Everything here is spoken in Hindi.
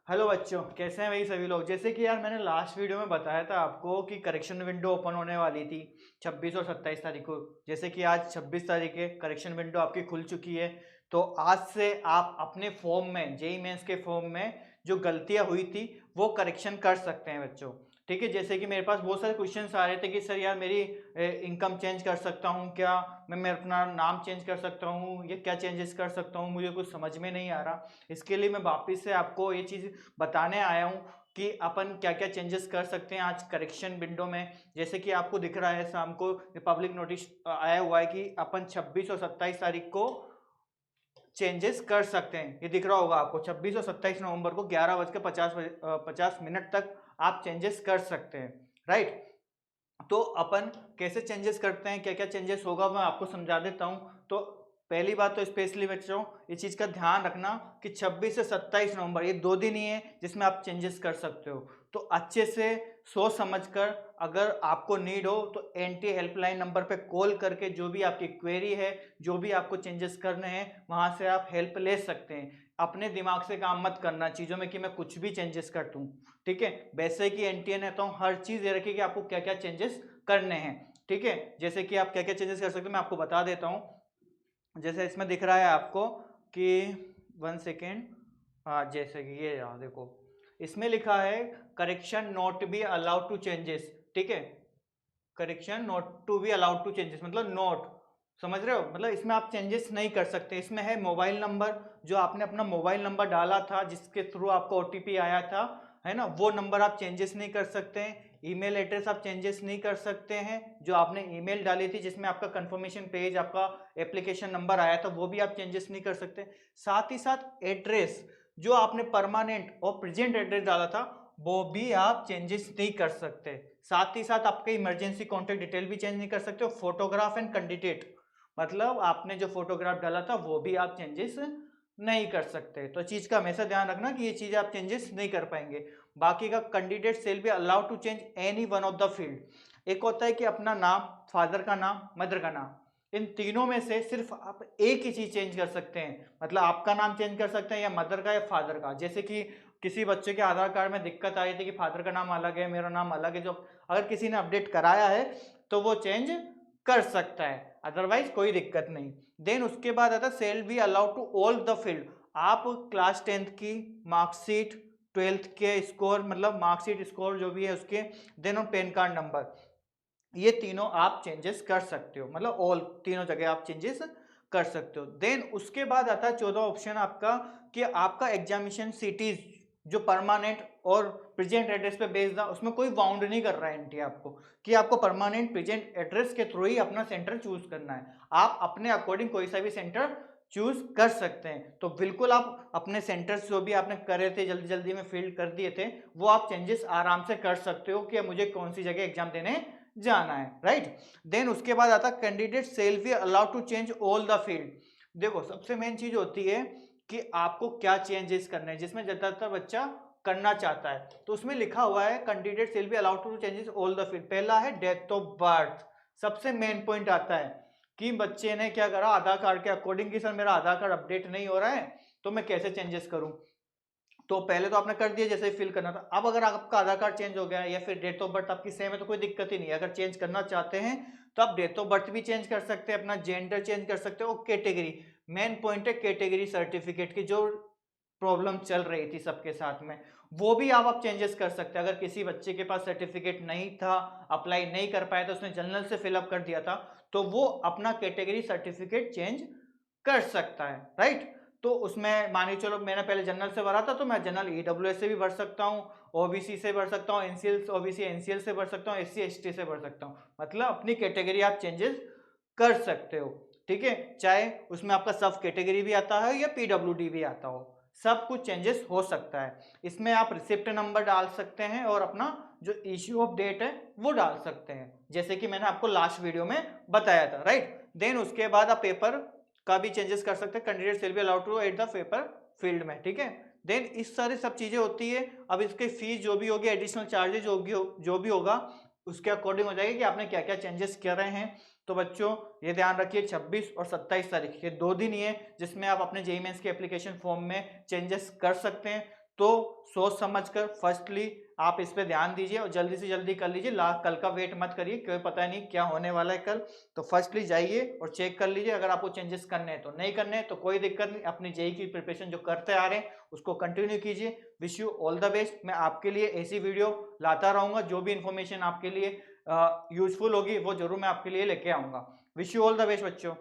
हेलो बच्चों, कैसे हैं भाई सभी लोग। जैसे कि यार मैंने लास्ट वीडियो में बताया था आपको कि करेक्शन विंडो ओपन होने वाली थी 26 और 27 तारीख को। जैसे कि आज 26 तारीख है, करेक्शन विंडो आपकी खुल चुकी है। तो आज से आप अपने फॉर्म में, जेईई मेंस के फॉर्म में जो गलतियां हुई थी वो करेक्शन कर सकते हैं बच्चों। ठीक है, जैसे कि मेरे पास बहुत सारे क्वेश्चंस आ रहे थे कि सर यार मेरी इनकम चेंज कर सकता हूँ क्या, मैं अपना नाम चेंज कर सकता हूँ, ये क्या चेंजेस कर सकता हूँ, मुझे कुछ समझ में नहीं आ रहा। इसके लिए मैं वापस से आपको ये चीज़ बताने आया हूँ कि अपन क्या क्या चेंजेस कर सकते हैं आज करेक्शन विंडो में। जैसे कि आपको दिख रहा है शाम को पब्लिक नोटिस आया हुआ है कि अपन 26 और 27 तारीख को चेंजेस कर सकते हैं। ये दिख रहा होगा आपको, 26 और 27 नवंबर को 11:50 तक आप चेंजेस कर सकते हैं। राइट, तो अपन कैसे चेंजेस करते हैं, क्या क्या चेंजेस होगा मैं आपको समझा देता हूं। तो पहली बात तो स्पेशली बच्चों ये चीज का ध्यान रखना कि 26 से 27 नवंबर ये 2 दिन ही है जिसमें आप चेंजेस कर सकते हो। तो अच्छे से सोच समझकर, अगर आपको नीड हो तो एनटी हेल्पलाइन नंबर पे कॉल करके जो भी आपकी क्वेरी है, जो भी आपको चेंजेस करने हैं वहां से आप हेल्प ले सकते हैं। अपने दिमाग से काम मत करना चीजों में कि मैं कुछ भी चेंजेस कर दूं। ठीक है, वैसे कि एनटीए ने तो हर चीज ये रखी कि आपको क्या क्या चेंजेस करने हैं। ठीक है, जैसे कि आप क्या क्या चेंजेस कर सकते हैं मैं आपको बता देता हूं। जैसे इसमें दिख रहा है आपको कि 1 सेकेंड, हाँ जैसे कि ये यहाँ देखो, इसमें लिखा है correction not be allowed to changes. ठीक है, correction not to be allowed to changes मतलब नॉट, समझ रहे हो, मतलब इसमें आप चेंजेस नहीं कर सकते। इसमें है मोबाइल नंबर, जो आपने अपना मोबाइल नंबर डाला था जिसके थ्रू आपको ओटीपी आया था, है ना, वो नंबर आप चेंजेस नहीं कर सकते हैं। ईमेल एड्रेस आप चेंजेस नहीं कर सकते हैं, जो आपने ईमेल डाली थी जिसमें आपका कंफर्मेशन पेज, आपका एप्लीकेशन नंबर आया था, वो भी आप चेंजेस नहीं कर सकते। साथ ही साथ एड्रेस, जो आपने परमानेंट और प्रेजेंट एड्रेस डाला था वो भी आप चेंजेस नहीं कर सकते। साथ ही साथ आपके इमरजेंसी कॉन्टेक्ट डिटेल भी चेंज नहीं कर सकते हो। फोटोग्राफ एंड कैंडिडेट, मतलब आपने जो फोटोग्राफ डाला था वो भी आप चेंजेस नहीं कर सकते। तो चीज का हमेशा ध्यान रखना कि ये चीज आप चेंजेस नहीं कर पाएंगे। बाकी का candidate shall be allowed to change any one of the field. एक होता है कि अपना नाम, फादर का नाम, मदर का नाम, इन तीनों में से सिर्फ आप एक ही चीज चेंज कर सकते हैं। मतलब आपका नाम चेंज कर सकते हैं या मदर का या फादर का। जैसे कि किसी बच्चे के आधार कार्ड में दिक्कत आई थी कि फादर का नाम अलग है, मेरा नाम अलग है, जो अगर किसी ने अपडेट कराया है तो वो चेंज कर सकता है, अदरवाइज कोई दिक्कत नहीं। देन उसके बाद आता है shall be allowed to all the field. आप क्लास 10th की मार्कशीट, 12th के स्कोर, मतलब मार्कशीट स्कोर जो भी है उसके, देन और पैन कार्ड नंबर, ये तीनों आप चेंजेस कर सकते हो, मतलब ऑल तीनों जगह आप चेंजेस कर सकते हो। देन उसके बाद आता है 14 ऑप्शन आपका कि आपका एग्जामिनेशन सिटीज जो परमानेंट और प्रेजेंट एड्रेस पे बेस्ड था, उसमें कोई बाउंड नहीं कर रहा है एनटी आपको कि आपको परमानेंट प्रेजेंट एड्रेस के थ्रू ही अपना सेंटर चूज करना है। आप अपने अकॉर्डिंग कोई सा भी सेंटर चूज कर सकते हैं। तो बिल्कुल आप अपने सेंटर्स जो भी आपने करे थे, जल्दी जल्दी में फील्ड कर दिए थे, वो आप चेंजेस आराम से कर सकते हो कि मुझे कौन सी जगह एग्जाम देने जाना है। राइट, देन उसके बाद आता candidate shall be allowed to change all the field. देखो सबसे मेन चीज होती है कि आपको क्या चेंजेस करने हैं, जिसमें ज्यादातर बच्चा करना चाहता है। तो उसमें लिखा हुआ है candidate shall be allowed to changes all the field. पहला है डेट ऑफ बर्थ, सबसे मेन पॉइंट आता है कि बच्चे ने क्या करा आधार कार्ड के अकॉर्डिंग कि सर मेरा आधार कार्ड अपडेट नहीं हो रहा है तो मैं कैसे चेंजेस करूं। तो पहले तो आपने कर दिया जैसे ही फिल करना था। अब अगर आपका आधार कार्ड चेंज हो गया है या फिर डेट ऑफ बर्थ आपकी सेम है तो कोई दिक्कत ही नहीं है। अगर चेंज करना चाहते हैं तो आप डेट ऑफ बर्थ भी चेंज कर सकते हैं, अपना जेंडर चेंज कर सकते हो, कैटेगरी, मेन पॉइंट है कैटेगरी सर्टिफिकेट की जो प्रॉब्लम चल रही थी सबके साथ में, वो भी आप चेंजेस कर सकते हैं। अगर किसी बच्चे के पास सर्टिफिकेट नहीं था, अप्लाई नहीं कर पाया, तो उसने जनरल से फिलअप कर दिया था, तो वो अपना कैटेगरी सर्टिफिकेट चेंज कर सकता है। राइट, तो उसमें मानिए चलो मैंने पहले जनरल से भरा था तो मैं जनरल ईडब्ल्यूएस से भी भर सकता हूँ, ओबीसी से भर सकता हूँ, एनसीएल ओबीसी एनसीएल से भर सकता हूँ, एससी एसटी से भर सकता हूँ। मतलब अपनी कैटेगरी आप चेंजेस कर सकते हो। ठीक है, चाहे उसमें आपका सब कैटेगरी भी आता है या पीडब्ल्यूडी भी आता हो, सब कुछ चेंजेस हो सकता है। इसमें आप रिसिप्ट नंबर डाल सकते हैं और अपना जो इश्यू ऑफ डेट है वो डाल सकते हैं, जैसे कि मैंने आपको लास्ट वीडियो में बताया था। राइट, देन उसके बाद आप पेपर का भी चेंजेस कर सकते हैं, candidate shall be allowed to add the paper field में। ठीक है, देन इस सारी सब चीजें होती है। अब इसके फीस जो भी होगी, एडिशनल चार्जेज होगी, जो भी होगा उसके अकॉर्डिंग हो जाएगी कि आपने क्या क्या चेंजेस कर रहे हैं। तो बच्चों ये ध्यान रखिए 26 और 27 तारीख, ये 2 दिन ही है जिसमें आप अपने जेईई मेंस के एप्लीकेशन फॉर्म में चेंजेस कर सकते हैं। तो सोच समझकर फर्स्टली आप इस पे ध्यान दीजिए और जल्दी से जल्दी कर लीजिए। कल का वेट मत करिए, क्योंकि पता नहीं क्या होने वाला है कल। तो फर्स्टली जाइए और चेक कर लीजिए, अगर आपको चेंजेस करने हैं तो। नहीं करने हैं तो कोई दिक्कत नहीं, अपनी जेई की प्रिपरेशन जो करते आ रहे हैं उसको कंटिन्यू कीजिए। Wish you all the best. मैं आपके लिए ऐसी वीडियो लाता रहूंगा, जो भी इंफॉर्मेशन आपके लिए यूजफुल होगी वो जरूर मैं आपके लिए लेके आऊंगा। Wish you all the best बच्चों।